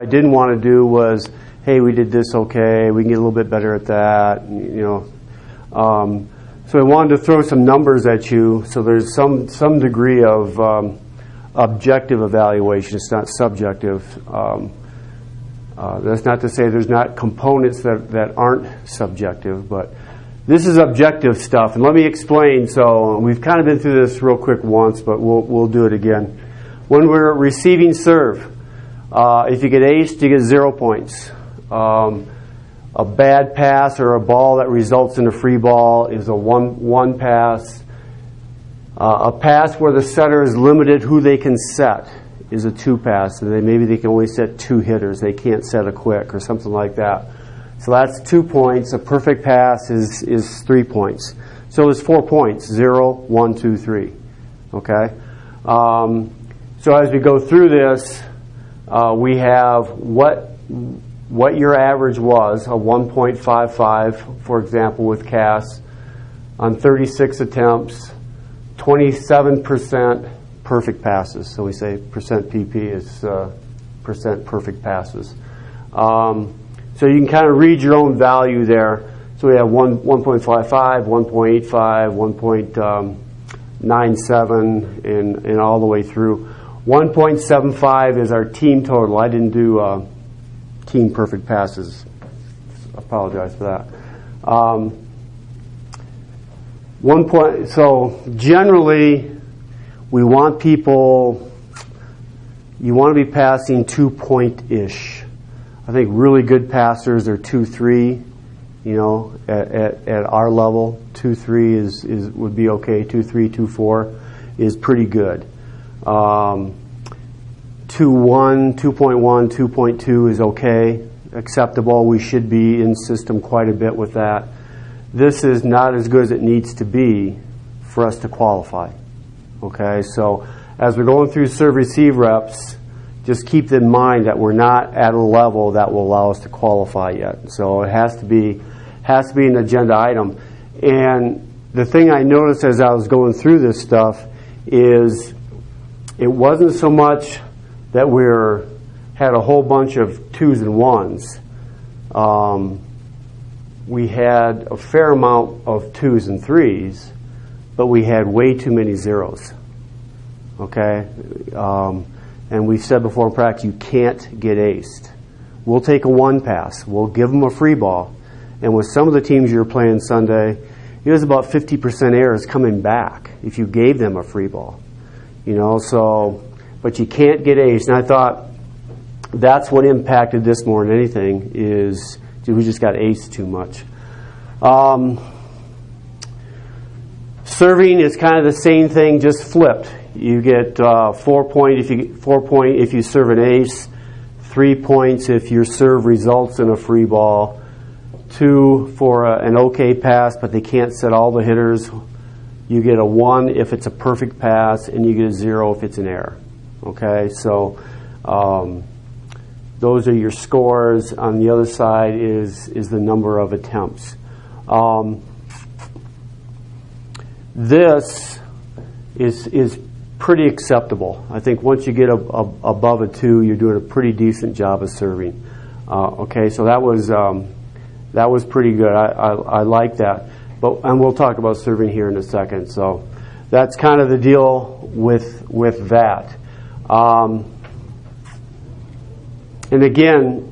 didn't want to do was, hey, we did this okay, we can get a little bit better at that, so I wanted to throw some numbers at you, so there's some degree of objective evaluation. It's not subjective. That's not to say there's not components that aren't subjective, but this is objective stuff. And let me explain. So we've kind of been through this real quick once, but we'll do it again. When we're receiving serve, if you get aced, you get 0 points. A bad pass or a ball that results in a free ball is a one pass. A pass where the setter is limited who they can set is a 2 pass. And maybe they can only set 2 hitters. They can't set a quick or something like that. So that's 2 points. A perfect pass is 3 points. So there's 4 points. 0, 1, 2, 3. Okay? So as we go through this, we have what your average was, a 1.55, for example, with Cass, on 36 attempts, 27% perfect passes. So we say percent PP is percent perfect passes. So you can kind of read your own value there. So we have 1.55, 1.85, 1.97, and all the way through. 1.75 is our team total. I didn't do team perfect passes. Apologize for that. So generally, we want people, you want to be passing 2 point-ish. I think really good passers are 2-3, at our level. 2-3 would be okay. 2-3, 2-4 is pretty good. 2.1, 2.1, 2.2 is okay, acceptable. We should be in system quite a bit with that. This is not as good as it needs to be for us to qualify. Okay, so as we're going through serve-receive reps, just keep in mind that we're not at a level that will allow us to qualify yet. So it has to be an agenda item. And the thing I noticed as I was going through this stuff is it wasn't so much that had a whole bunch of 2s and 1s. We had a fair amount of 2s and 3s, but we had way too many 0s. Okay? And we've said before in practice, you can't get aced. We'll take a 1 pass. We'll give them a free ball. And with some of the teams you were playing Sunday, it was about 50% errors coming back if you gave them a free ball. But you can't get aced. And I thought that's what impacted this more than anything is we just got aced too much. Serving is kind of the same thing, just flipped. You get 4 points if you serve an ace, 3 points if your serve results in a free ball, 2 for an okay pass, but they can't set all the hitters. You get a 1 if it's a perfect pass, and you get a 0 if it's an error. Okay, so those are your scores. On the other side is the number of attempts. This is pretty acceptable. I think once you get above a 2, you're doing a pretty decent job of serving. Okay, so that was pretty good. I like that. And we'll talk about serving here in a second. So that's kind of the deal with that. And again,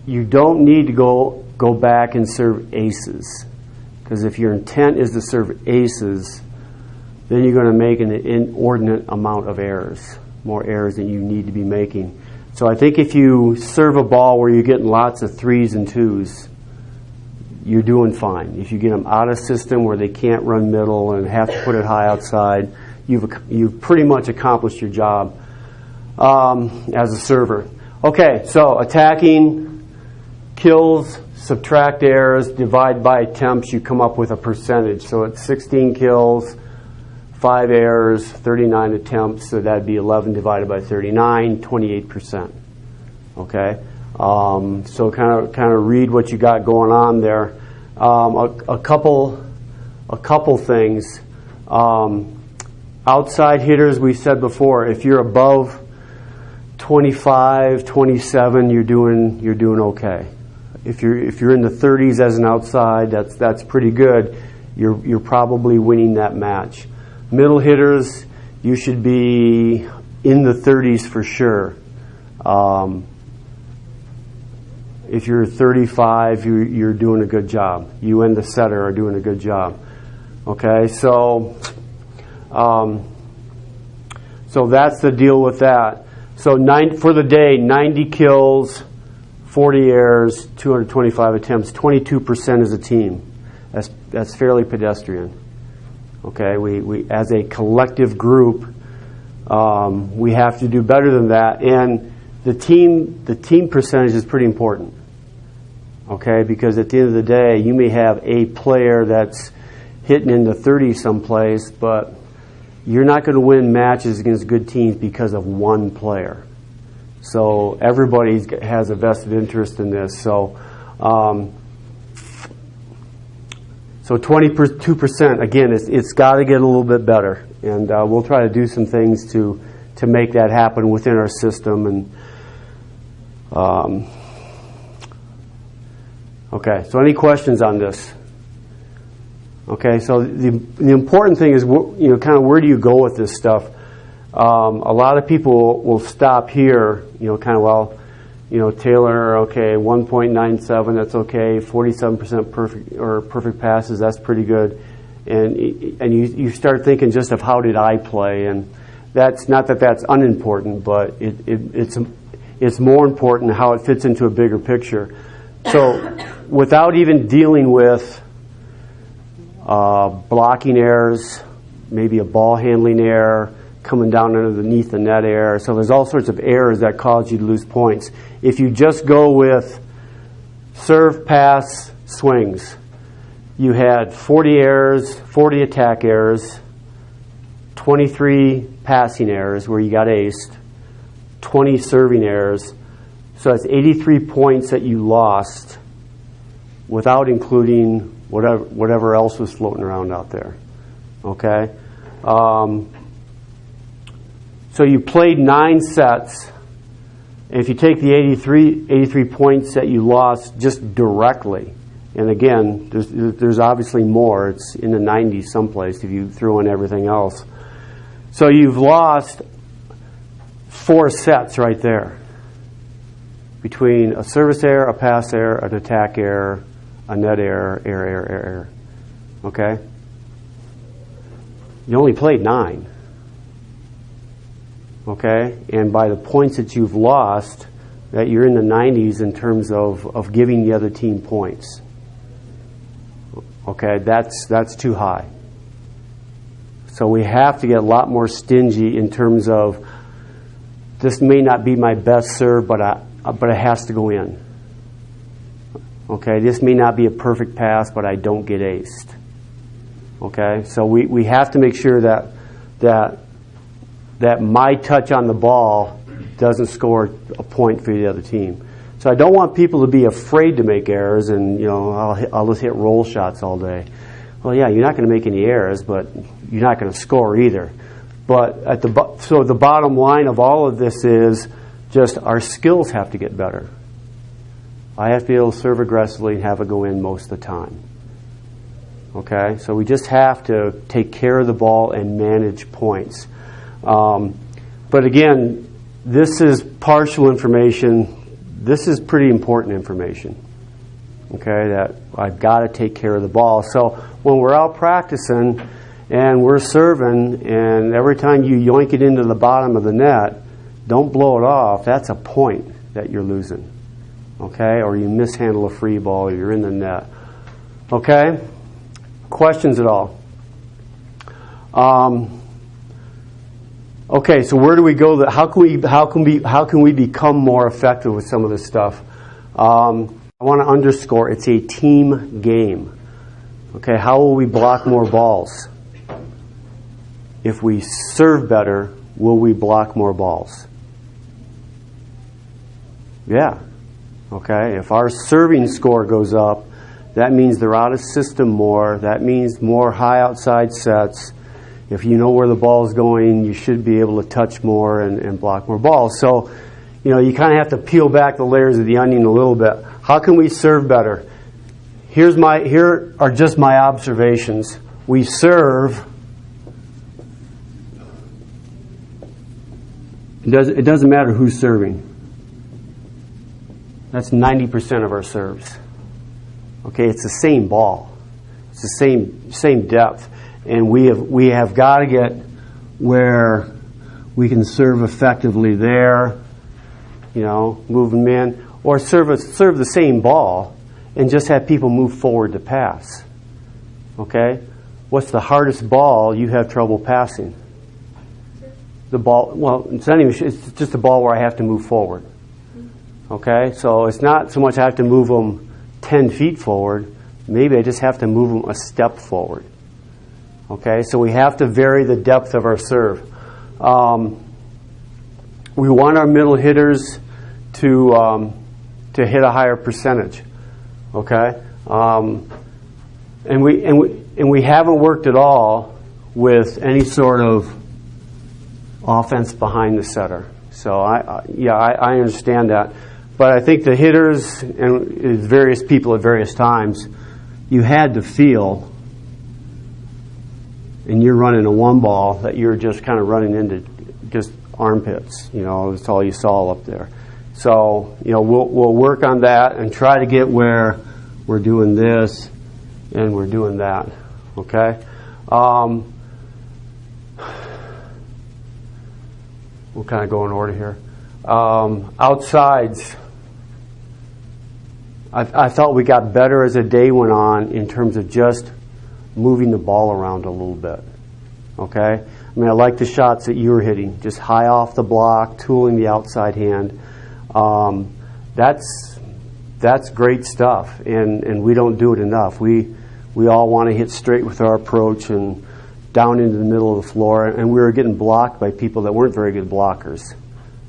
you don't need to go back and serve aces, because if your intent is to serve aces, then you're going to make an inordinate amount of errors, more errors than you need to be making. So I think if you serve a ball where you're getting lots of 3s and 2s, you're doing fine. If you get them out of system where they can't run middle and have to put it high outside, you've pretty much accomplished your job as a server. Okay, so attacking, kills, subtract errors, divide by attempts, you come up with a percentage. So it's 16 kills, 5 errors, 39 attempts, so that'd be 11 divided by 39, 28%. Okay, so kind of read what you got going on there. A couple things. Outside hitters, we said before, if you're above 25, 27, you're doing okay. If you're in the 30s as an outside, that's pretty good. You're probably winning that match. Middle hitters, you should be in the 30s for sure. If you're 35, you're doing a good job. You and the setter are doing a good job. Okay, so that's the deal with that. So for the day, 90 kills, 40 errors, 225 attempts, 22% as a team. That's fairly pedestrian. Okay, we as a collective group, we have to do better than that. And the team percentage is pretty important. Okay, because at the end of the day, you may have a player that's hitting in the 30s someplace, but you're not going to win matches against good teams because of one player. So everybody has a vested interest in this. So 22%, again, it's got to get a little bit better, and we'll try to do some things to make that happen within our system. And okay, so any questions on this? Okay, so the important thing is, kind of where do you go with this stuff? A lot of people will stop here, kind of, Taylor, okay, 1.97, that's okay, 47% perfect passes, that's pretty good. And you start thinking just of how did I play, and that's not that that's unimportant, but it's more important how it fits into a bigger picture. So without even dealing with blocking errors, maybe a ball handling error, coming down underneath the net error. So there's all sorts of errors that cause you to lose points. If you just go with serve, pass, swings, you had 40 errors, 40 attack errors, 23 passing errors where you got aced, 20 serving errors. So that's 83 points that you lost without including whatever else was floating around out there. Okay? So you played 9 sets, and if you take the 83 points that you lost just directly, and again, there's obviously more. It's in the 90s someplace if you throw in everything else. So you've lost 4 sets right there between a service error, a pass error, an attack error, a net error. Okay? You only played 9. Okay? And by the points that you've lost, that you're in the 90s in terms of giving the other team points. Okay? That's too high. So we have to get a lot more stingy in terms of this may not be my best serve, but it has to go in. Okay, this may not be a perfect pass, but I don't get aced. Okay, so we have to make sure that my touch on the ball doesn't score a point for the other team. So I don't want people to be afraid to make errors, and I'll just hit roll shots all day. Well, yeah, you're not going to make any errors, but you're not going to score either. But so the bottom line of all of this is just our skills have to get better. I have to be able to serve aggressively and have it go in most of the time. Okay? So we just have to take care of the ball and manage points. But again, this is partial information. This is pretty important information. Okay? That I've got to take care of the ball. So when we're out practicing and we're serving, and every time you yoink it into the bottom of the net, don't blow it off. That's a point that you're losing. Okay? Or you mishandle a free ball, or you're in the net. Okay? Questions at all? Okay, so where do we go? How can we become more effective with some of this stuff? I want to underscore it's a team game. Okay, how will we block more balls? If we serve better, will we block more balls? Yeah. Okay, if our serving score goes up, that means they're out of system more. That means more high outside sets. If you know where the ball is going, you should be able to touch more and block more balls. So you kind of have to peel back the layers of the onion a little bit. How can we serve better? Here are just my observations. We serve. It doesn't matter who's serving. That's 90% of our serves. Okay, it's the same ball. It's the same depth, and we have got to get where we can serve effectively there. Move them in, or serve the same ball, and just have people move forward to pass. Okay, what's the hardest ball you have trouble passing? The ball. Well, it's just a ball where I have to move forward. Okay, so it's not so much I have to move them 10 feet forward. Maybe I just have to move them a step forward. Okay, so we have to vary the depth of our serve. We want our middle hitters to hit a higher percentage. Okay, and we haven't worked at all with any sort of offense behind the setter. So I understand that. But I think the hitters and various people at various times, you had to feel, and you're running a one ball, that you're just kind of running into just armpits. That's all you saw up there. So we'll work on that and try to get where we're doing this and we're doing that. Okay. We'll kind of go in order here. Outsides. I thought we got better as the day went on in terms of just moving the ball around a little bit. Okay? I like the shots that you were hitting. Just high off the block, tooling the outside hand. That's great stuff, and we don't do it enough. We all want to hit straight with our approach and down into the middle of the floor, and we were getting blocked by people that weren't very good blockers.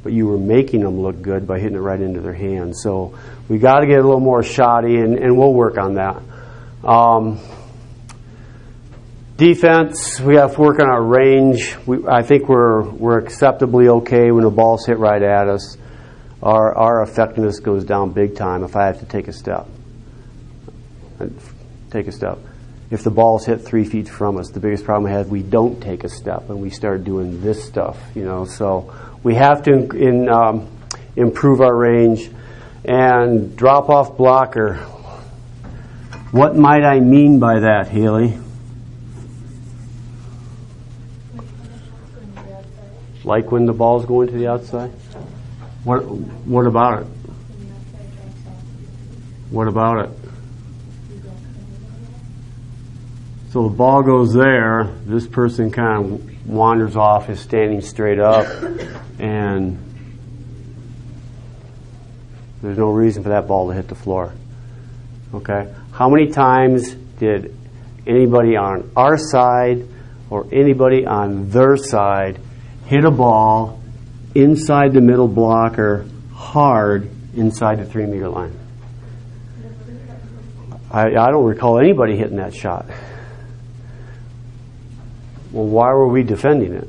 But you were making them look good by hitting it right into their hands. So we got to get a little more shoddy, and we'll work on that. Defense, we have to work on our range. I think we're acceptably okay when the ball's hit right at us. Our effectiveness goes down big time if I have to take a step. If the ball's hit 3 feet from us, the biggest problem we have, we don't take a step and we start doing this stuff. So we have to improve our range. And drop-off blocker. What might I mean by that, Haley? Like when the ball's going to the outside? What about it? What about it? So the ball goes there. This person kind of wanders off, is standing straight up, and there's no reason for that ball to hit the floor. Okay? How many times did anybody on our side or anybody on their side hit a ball inside the middle blocker hard inside the 3 meter line? I don't recall anybody hitting that shot. Well, why were we defending it?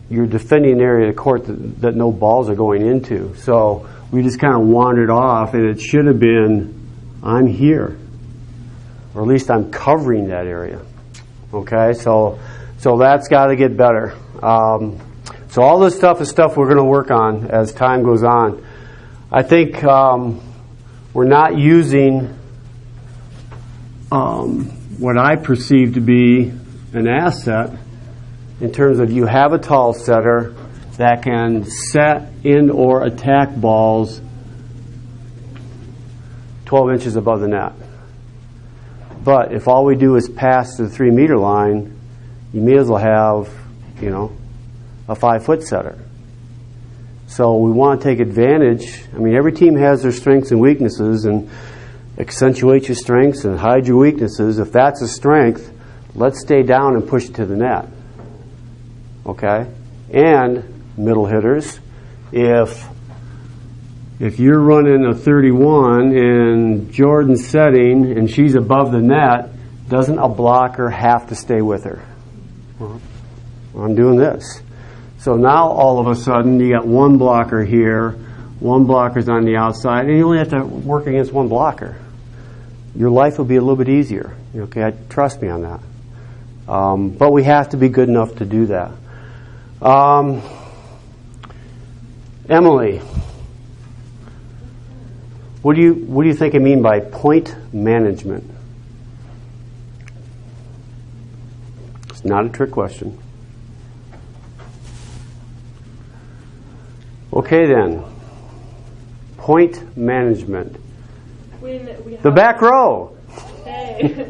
You're defending an area of the court that no balls are going into. So we just kind of wandered off, and it should have been, I'm here. Or at least I'm covering that area. Okay, so that's got to get better. So all this stuff is stuff we're going to work on as time goes on. I think we're not using what I perceive to be an asset in terms of you have a tall setter that can set in or attack balls 12 inches above the net. But if all we do is pass to the 3 meter line, you may as well have, a 5 foot setter. So we want to take advantage. Every team has their strengths and weaknesses, and accentuate your strengths and hide your weaknesses. If that's a strength, let's stay down and push it to the net. Okay? And middle hitters, if you're running a 31 in Jordan's setting and she's above the net, doesn't a blocker have to stay with her? I'm doing this. So now all of a sudden you got one blocker here, one blocker's on the outside, and you only have to work against one blocker. Your life will be a little bit easier. Okay, trust me on that. But we have to be good enough to do that. Emily, what do you think I mean by point management? It's not a trick question. Okay then. Point management. The back row. Hey.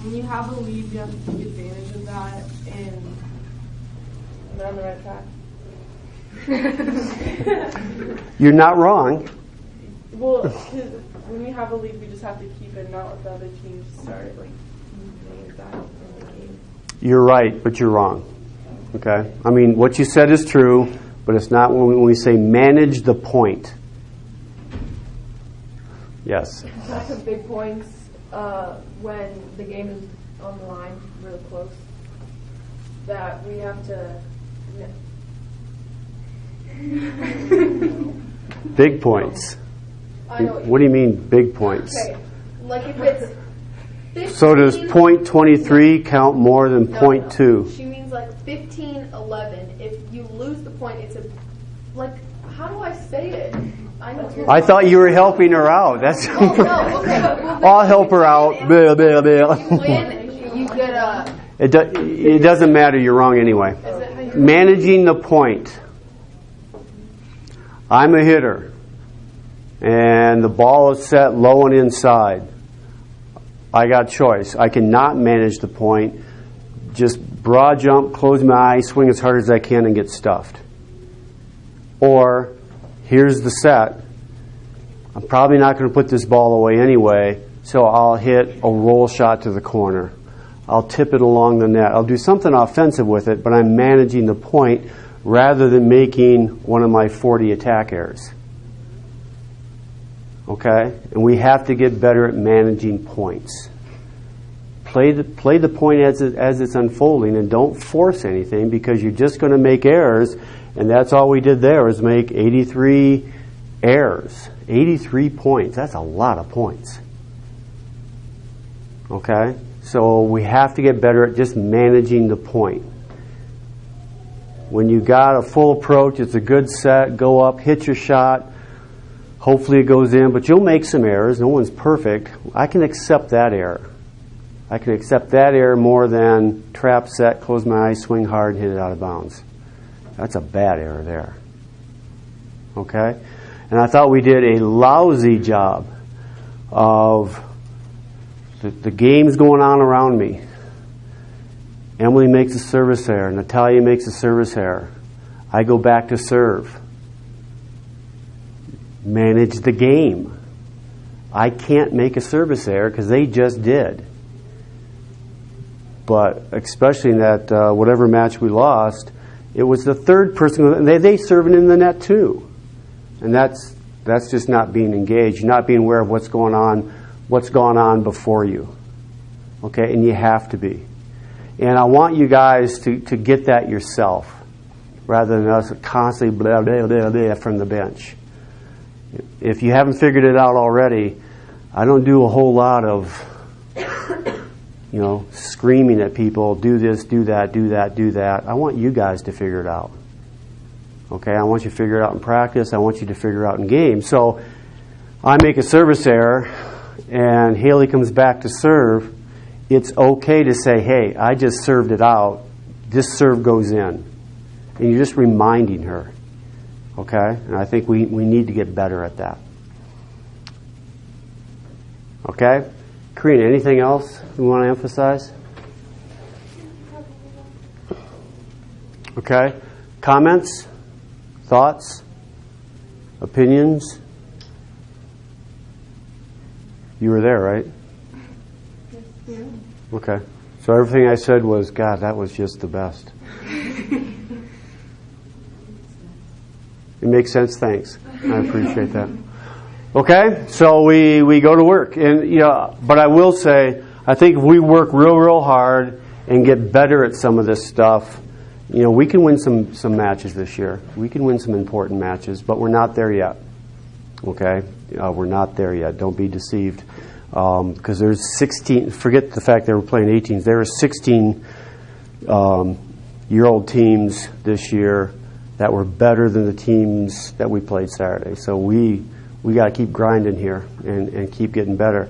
When you have a lead, you have to take advantage of that, and am I on the right track? You're not wrong. Well, when we have a lead, we just have to keep it, not let the other teams start like moving that in the game. You're right, but you're wrong. Okay? I mean, what you said is true, but it's not when we say manage the point. Yes. That's some big points when the game is on the line, really close. That we have to. Big points. I know What do you mean, big points? Okay, like if it's 15, So does point 23 count more than point 2? She means like 15-11. If you lose the point, it's a like. How do I say it? I thought you were helping her out. That's. Oh, no, okay. Well, I'll help her out. Blah, blah, blah. you win, you get a. It doesn't matter. You're wrong anyway. Managing the point. I'm a hitter, and the ball is set low and inside. I got choice. I cannot manage the point. Just broad jump, close my eyes, swing as hard as I can, and get stuffed. Or, here's the set. I'm probably not going to put this ball away anyway, so I'll hit a roll shot to the corner. I'll tip it along the net. I'll do something offensive with it, but I'm managing the point rather than making one of my 40 attack errors. Okay? And we have to get better at managing points. Play the point as it's unfolding, and don't force anything, because you're just going to make errors. And that's all we did there, was make 83 errors. 83 points. That's a lot of points. Okay? So we have to get better at just managing the point. When you got a full approach, it's a good set, go up, hit your shot. Hopefully it goes in, but you'll make some errors. No one's perfect. I can accept that error. I can accept that error more than trap set, close my eyes, swing hard, hit it out of bounds. That's a bad error there. Okay? And I thought we did a lousy job of the game's going on around me. Emily makes a service error. Natalia makes a service error. I go back to serve. Manage the game. I can't make a service error because they just did. But especially in that whatever match we lost, it was the third person. They serving in the net too, and that's just not being engaged, not being aware of what's going on before you. Okay, and you have to be. And I want you guys to get that yourself, rather than us constantly blah blah blah blah from the bench. If you haven't figured it out already, I don't do a whole lot of screaming at people, do this, do that, do that, do that. I want you guys to figure it out. Okay, I want you to figure it out in practice. I want you to figure it out in games. So I make a service error, and Haley comes back to serve. It's okay to say, hey, I just served it out. This serve goes in. And you're just reminding her. Okay? And I think we need to get better at that. Okay? Karina, anything else you want to emphasize? Okay. Comments? Thoughts? Opinions? You were there, right? Yeah. Okay. So everything I said was, God, that was just the best. It makes sense? Thanks. I appreciate that. Okay, so we go to work, and but I will say, I think if we work real hard and get better at some of this stuff, we can win some matches this year. We can win some important matches, but we're not there yet. Okay? We're not there yet. Don't be deceived. Because there's 16, forget the fact that we're playing 18s. There are 16-year-old teams this year that were better than the teams that we played Saturday. So we got to keep grinding here and keep getting better.